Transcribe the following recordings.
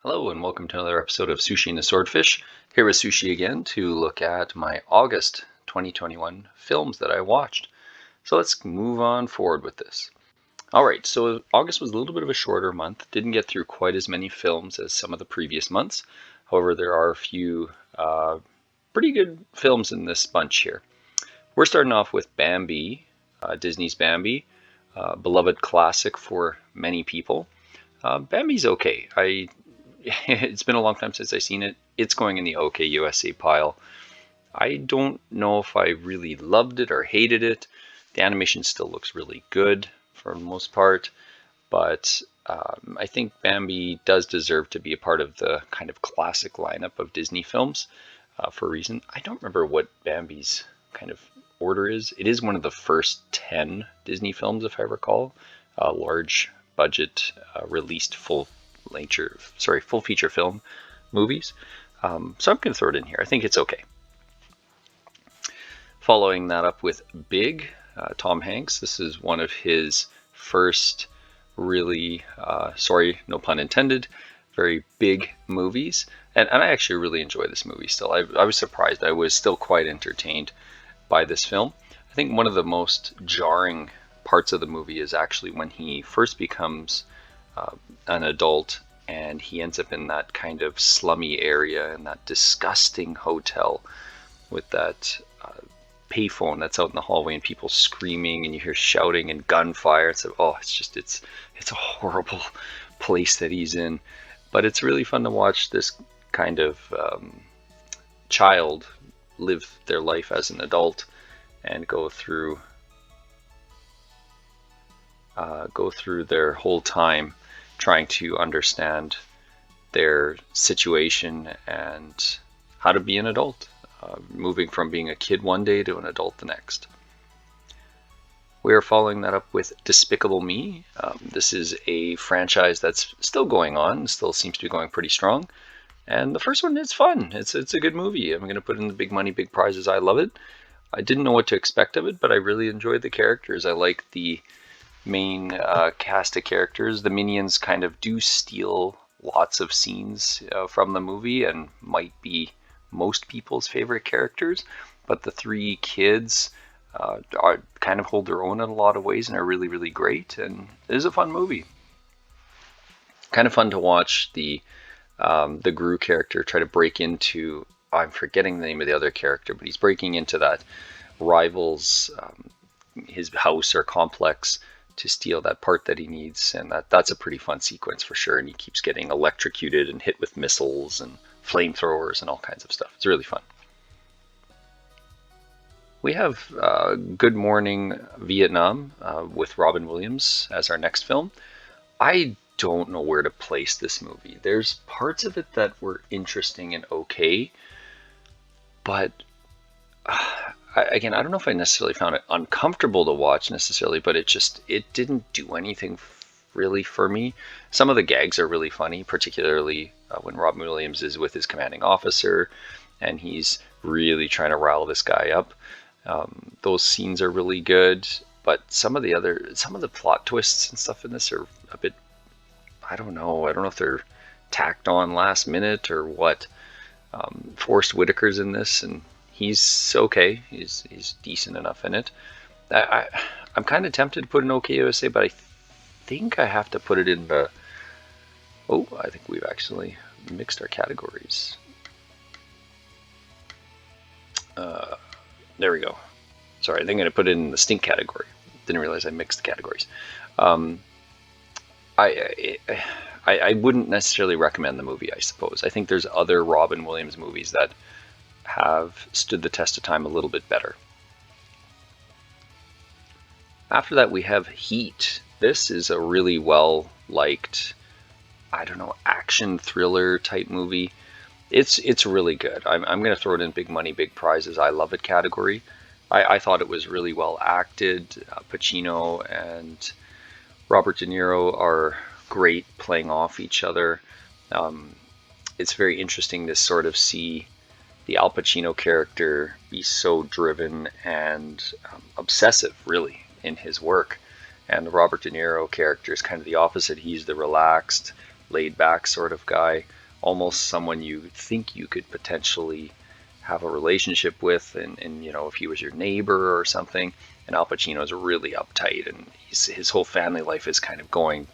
Hello and welcome to another episode of Sushi and the Swordfish. Here with Sushi again to look at my August 2021 films that I watched. So let's move on forward with this. Alright, so August was a little bit of a shorter month. Didn't get through quite as many films as some of the previous months. However, there are a few pretty good films in this bunch here. We're starting off with Bambi, Disney's Bambi, beloved classic for many people. Bambi's okay. It's been a long time since I've seen it. It's going in the OK USA pile. I don't know if I really loved it or hated it. The animation still looks really good for the most part, but I think Bambi does deserve to be a part of the kind of classic lineup of Disney films for a reason. I don't remember what Bambi's kind of order is. It is one of the first 10 Disney films, if I recall. Large budget released full feature film movies. So I'm going to throw it in here. I think it's okay. Following that up with Big, Tom Hanks. This is one of his first really, no pun intended, very big movies. And I actually really enjoy this movie still. I was surprised. I was still quite entertained by this film. I think one of the most jarring parts of the movie is actually when he first becomes an adult and he ends up in that kind of slummy area in that disgusting hotel with that payphone that's out in the hallway and people screaming and you hear shouting and gunfire. It's a horrible place that he's in, but it's really fun to watch this kind of child live their life as an adult and go through their whole time trying to understand their situation and how to be an adult, moving from being a kid one day to an adult the next. We are following that up with Despicable Me. This is a franchise that's still going on, still seems to be going pretty strong. And the first one is fun. It's a good movie. I'm going to put in the big money, big prizes. I love it. I didn't know what to expect of it, but I really enjoyed the characters. I like the main cast of characters. The minions kind of do steal lots of scenes from the movie and might be most people's favorite characters, but the three kids are kind of hold their own in a lot of ways and are really, really great, and it is a fun movie. Kind of fun to watch the Gru character try to break into, I'm forgetting the name of the other character, but he's breaking into that rival's his house or complex to steal that part that he needs, and that's a pretty fun sequence for sure, and he keeps getting electrocuted and hit with missiles and flamethrowers and all kinds of stuff. It's really fun. We have Good Morning Vietnam with Robin Williams as our next film. I don't know where to place this movie. There's parts of it that were interesting and okay, but I don't know if I necessarily found it uncomfortable to watch necessarily, but it didn't do anything really for me. Some of the gags are really funny, particularly when Robin Williams is with his commanding officer and he's really trying to rile this guy up. Those scenes are really good, but some of the plot twists and stuff in this are a bit, I don't know if they're tacked on last minute or what. Forrest Whitaker's in this, and he's okay. He's decent enough in it. I'm kind of tempted to put an OK USA, but I think I have to put it in the... Oh, I think we've actually mixed our categories. There we go. Sorry, I think I'm going to put it in the stink category. Didn't realize I mixed the categories. I wouldn't necessarily recommend the movie, I suppose. I think there's other Robin Williams movies that have stood the test of time a little bit better. After that, we have Heat. This is a really well-liked, action thriller type movie. It's really good. I'm going to throw it in big money, big prizes. I love it category. I thought it was really well acted. Pacino and Robert De Niro are great playing off each other. It's very interesting to sort of see the Al Pacino character be so driven and obsessive, really, in his work. And the Robert De Niro character is kind of the opposite. He's the relaxed, laid back sort of guy, almost someone you think you could potentially have a relationship with, and you know, if he was your neighbor or something. And Al Pacino is really uptight, and his whole family life is kind of going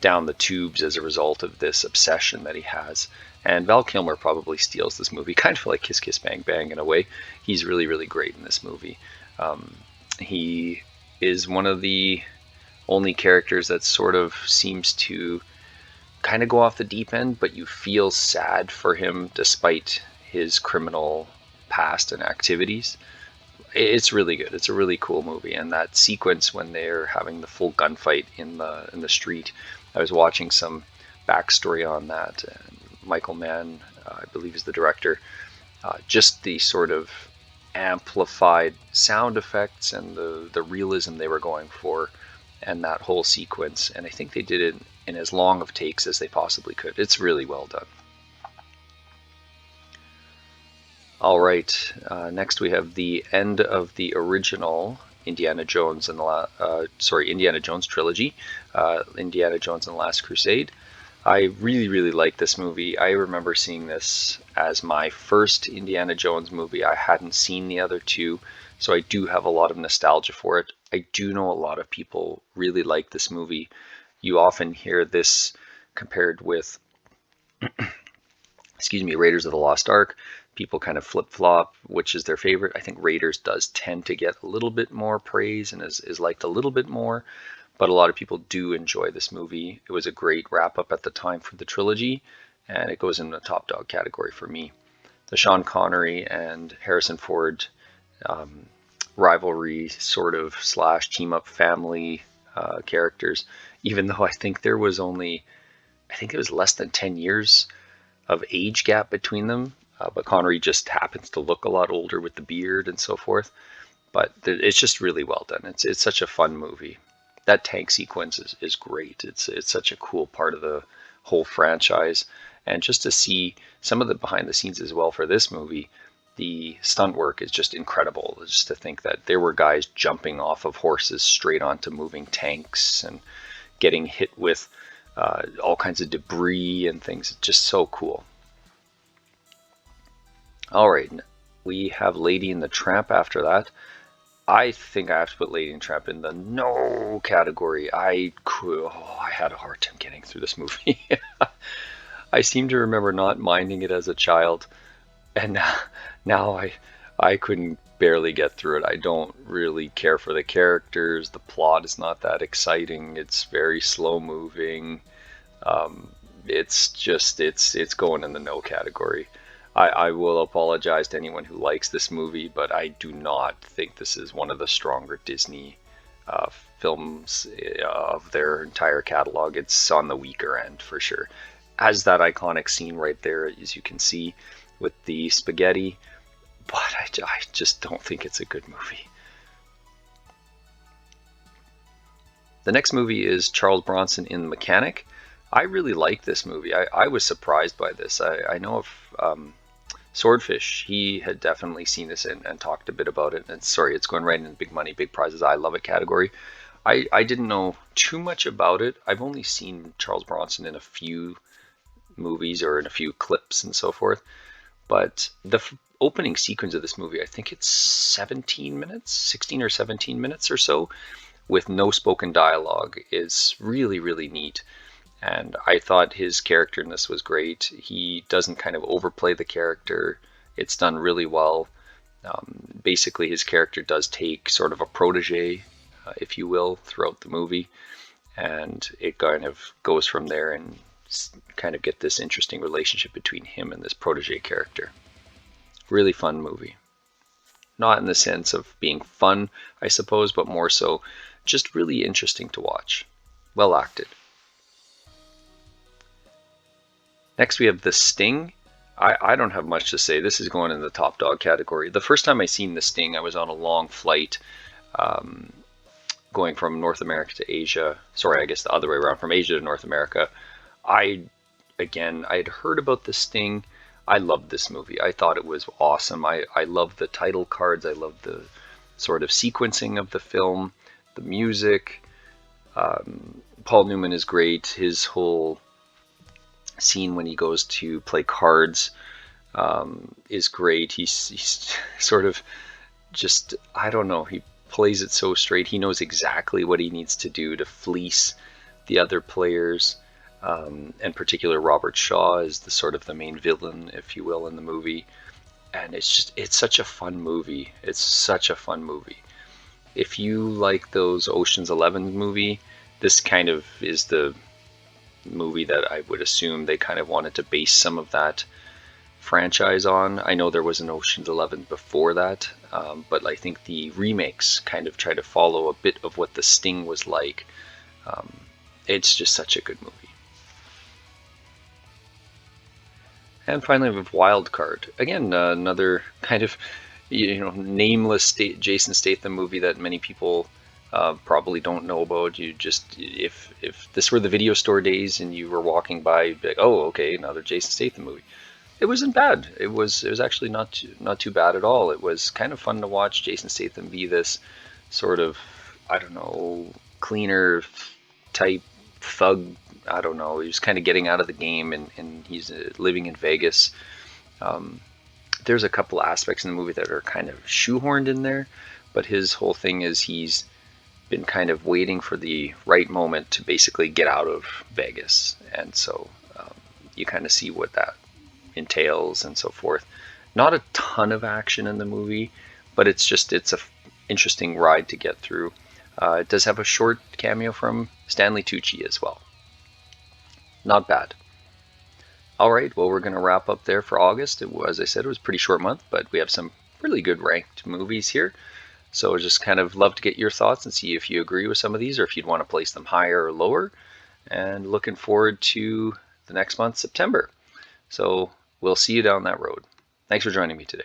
down the tubes as a result of this obsession that he has. And Val Kilmer probably steals this movie, kind of like Kiss Kiss Bang Bang in a way. He's really, really great in this movie. He is one of the only characters that sort of seems to kind of go off the deep end, but you feel sad for him despite his criminal past and activities. It's really good. It's a really cool movie, and that sequence when they're having the full gunfight in the street. I was watching some backstory on that. And Michael Mann, I believe, is the director. Just the sort of amplified sound effects and the realism they were going for, and that whole sequence. And I think they did it in as long of takes as they possibly could. It's really well done. All right, next we have the end of the original Indiana Jones and Indiana Jones trilogy, Indiana Jones and the Last Crusade. I really, really like this movie. I remember seeing this as my first Indiana Jones movie. I hadn't seen the other two, so I do have a lot of nostalgia for it. I do know a lot of people really like this movie. You often hear this compared with, excuse me, Raiders of the Lost Ark. People kind of flip-flop which is their favorite. I think Raiders does tend to get a little bit more praise and is liked a little bit more, but a lot of people do enjoy this movie. It was a great wrap-up at the time for the trilogy, and it goes in the top dog category for me. The Sean Connery and Harrison Ford rivalry sort of / team-up family characters, even though I think it was less than 10 years of age gap between them. But Connery just happens to look a lot older with the beard and so forth. But it's just really well done. It's such a fun movie. That tank sequence is great. It's such a cool part of the whole franchise. And just to see some of the behind the scenes as well for this movie, the stunt work is just incredible. Just to think that there were guys jumping off of horses straight onto moving tanks and getting hit with all kinds of debris and things. It's just so cool. All right, we have Lady and the Tramp after that. I think I have to put Lady and the Tramp in the no category. I had a hard time getting through this movie. I seem to remember not minding it as a child, and now I couldn't barely get through it. I don't really care for the characters. The plot is not that exciting. It's very slow moving. It's going in the no category. I will apologize to anyone who likes this movie, but I do not think this is one of the stronger Disney films of their entire catalog. It's on the weaker end for sure. Has that iconic scene right there, as you can see, with the spaghetti, but I just don't think it's a good movie. The next movie is Charles Bronson in The Mechanic. I really like this movie. I was surprised by this. I know of Swordfish. He had definitely seen this and talked a bit about it. And sorry, it's going right in Big Money, Big Prizes, I Love It category. I didn't know too much about it. I've only seen Charles Bronson in a few movies or in a few clips and so forth. But the opening sequence of this movie, I think it's 17 minutes, 16 or 17 minutes or so, with no spoken dialogue, is really, really neat. And I thought his character in this was great. He doesn't kind of overplay the character. It's done really well. Basically, his character does take sort of a protege, if you will, throughout the movie. And it kind of goes from there and kind of get this interesting relationship between him and this protege character. Really fun movie. Not in the sense of being fun, I suppose, but more so just really interesting to watch. Well acted. Next we have The Sting. I don't have much to say. This is going in the top dog category. The first time I seen The Sting, I was on a long flight going from North America to Asia. Sorry, I guess the other way around, from Asia to North America. I had heard about The Sting. I loved this movie. I thought it was awesome. I loved the title cards. I loved the sort of sequencing of the film, the music. Paul Newman is great. His whole scene when he goes to play cards is great. He's sort of just, I don't know, he plays it so straight. He knows exactly what he needs to do to fleece the other players. In particular, Robert Shaw is the sort of the main villain, if you will, in the movie. And it's such a fun movie. It's such a fun movie. If you like those Ocean's 11 movie, this kind of is the movie that I would assume they kind of wanted to base some of that franchise on. I know there was an Ocean's 11 before that, but I think the remakes kind of try to follow a bit of what the Sting was like. Um, it's just such a good movie. And finally, we have Wild Card. Again, another kind of nameless Jason Statham movie that many people probably don't know about. You just if this were the video store days and you were walking by, you'd be like, oh, okay, another Jason Statham movie. It wasn't bad. It was actually not too bad at all. It was kind of fun to watch Jason Statham be this sort of, I don't know, cleaner type thug. I don't know. He's kind of getting out of the game, and he's living in Vegas. Um, there's a couple aspects in the movie that are kind of shoehorned in there, but his whole thing is he's been kind of waiting for the right moment to basically get out of Vegas, and so you kind of see what that entails and so forth. Not a ton of action in the movie, but it's a interesting ride to get through. It does have a short cameo from Stanley Tucci as well. Not bad. All right, well, we're going to wrap up there for August. As I said, it was a pretty short month, but we have some really good ranked movies here. So just kind of love to get your thoughts and see if you agree with some of these or if you'd want to place them higher or lower. And looking forward to the next month, September. So we'll see you down that road. Thanks for joining me today.